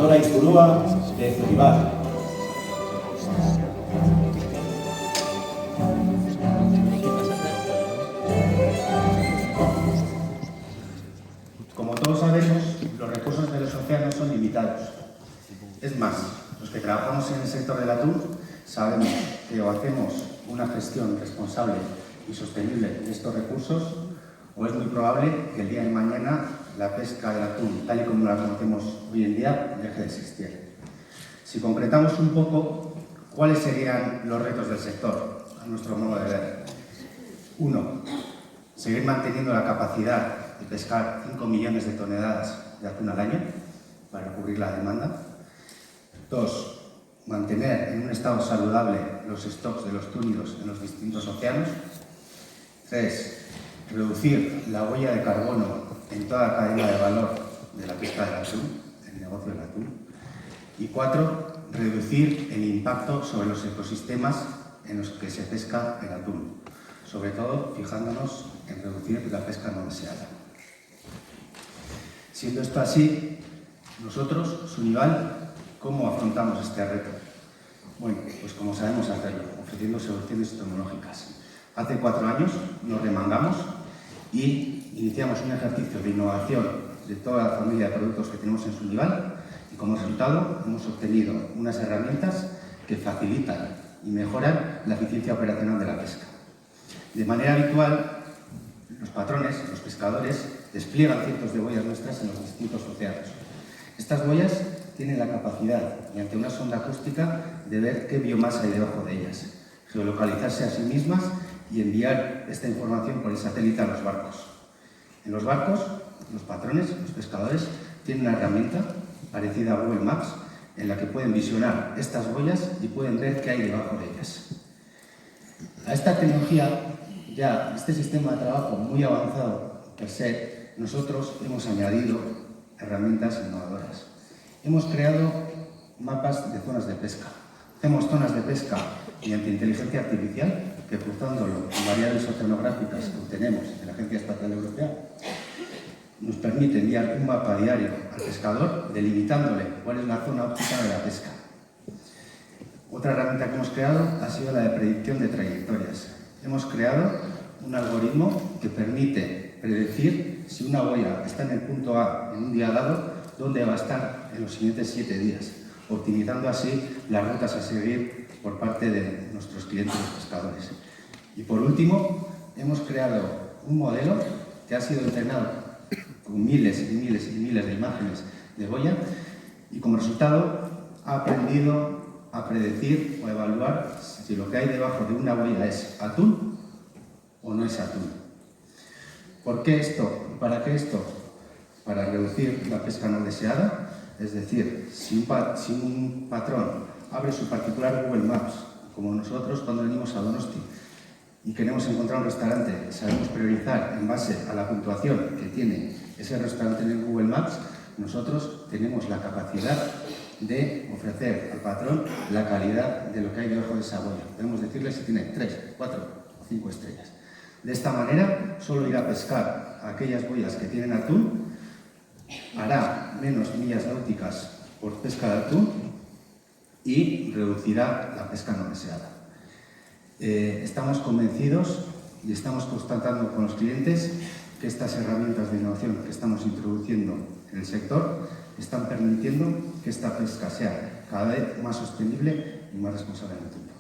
doctora Ipurúa de Zuribar. Como todos sabemos, los recursos de los océanos son limitados. Es más, los que trabajamos en el sector del atún sabemos que o hacemos una gestión responsable y sostenible de estos recursos, o es muy probable que el día de mañana la pesca del atún, tal y como la conocemos hoy en día, deje de existir. Si concretamos un poco, ¿cuáles serían los retos del sector, a nuestro modo de ver? 1. Seguir manteniendo la capacidad de pescar 5 millones de toneladas de atún al año para cubrir la demanda. 2. Mantener en un estado saludable los stocks de los túnidos en los distintos océanos. 3. Reducir la huella de carbono en toda la cadena de valor de la pesca del atún, el negocio del atún. Y 4. Reducir el impacto sobre los ecosistemas en los que se pesca el atún, sobre todo fijándonos en reducir la pesca no deseada. Siendo esto así, nosotros, Sunival, ¿cómo afrontamos este reto? Bueno, pues como sabemos hacerlo, ofreciendo soluciones tecnológicas. Hace 4 años nos remangamos y iniciamos un ejercicio de innovación de toda la familia de productos que tenemos en Sunival y como resultado hemos obtenido unas herramientas que facilitan y mejoran la eficiencia operacional de la pesca. De manera habitual, los patrones, los pescadores, despliegan cientos de boyas nuestras en los distintos océanos. Estas boyas tienen la capacidad, mediante una sonda acústica, de ver qué biomasa hay debajo de ellas, geolocalizarse a sí mismas y enviar esta información por el satélite a los barcos. En los barcos, los patrones, los pescadores, tienen una herramienta parecida a Google Maps en la que pueden visionar estas boyas y pueden ver qué hay debajo de ellas. A esta tecnología, ya este sistema de trabajo muy avanzado per se, nosotros hemos añadido herramientas innovadoras. Hemos creado mapas de zonas de pesca. Hacemos zonas de pesca mediante inteligencia artificial, que cruzándolo con variables oceanográficas que obtenemos de la Agencia Espacial Europea, nos permite enviar un mapa diario al pescador, delimitándole cuál es la zona óptima de la pesca. Otra herramienta que hemos creado ha sido la de predicción de trayectorias. Hemos creado un algoritmo que permite predecir si una boya está en el punto A en un día dado, dónde va a estar en los siguientes 7 días, optimizando así las rutas a seguir por parte de nuestros clientes los pescadores. Y por último, hemos creado un modelo que ha sido entrenado con miles y miles y miles de imágenes de boya y como resultado ha aprendido a predecir o a evaluar si lo que hay debajo de una boya es atún o no es atún. ¿Por qué esto? ¿Para qué esto? Para reducir la pesca no deseada, es decir, si un patrón abre su particular Google Maps, como nosotros cuando venimos a Donosti y queremos encontrar un restaurante, sabemos priorizar en base a la puntuación que tiene ese restaurante en el Google Maps, nosotros tenemos la capacidad de ofrecer al patrón la calidad de lo que hay debajo de esa boya. Podemos decirle si tiene 3, 4 o 5 estrellas. De esta manera, solo irá a pescar a aquellas boyas que tienen atún, hará menos millas náuticas por pesca de atún y reducirá la pesca no deseada. Estamos convencidos y estamos constatando con los clientes que estas herramientas de innovación que estamos introduciendo en el sector están permitiendo que esta pesca sea cada vez más sostenible y más responsable en el tiempo.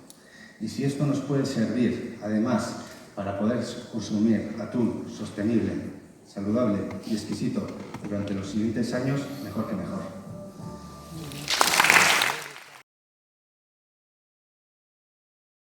Y si esto nos puede servir, además, para poder consumir atún sostenible, saludable y exquisito durante los siguientes años, mejor que mejor.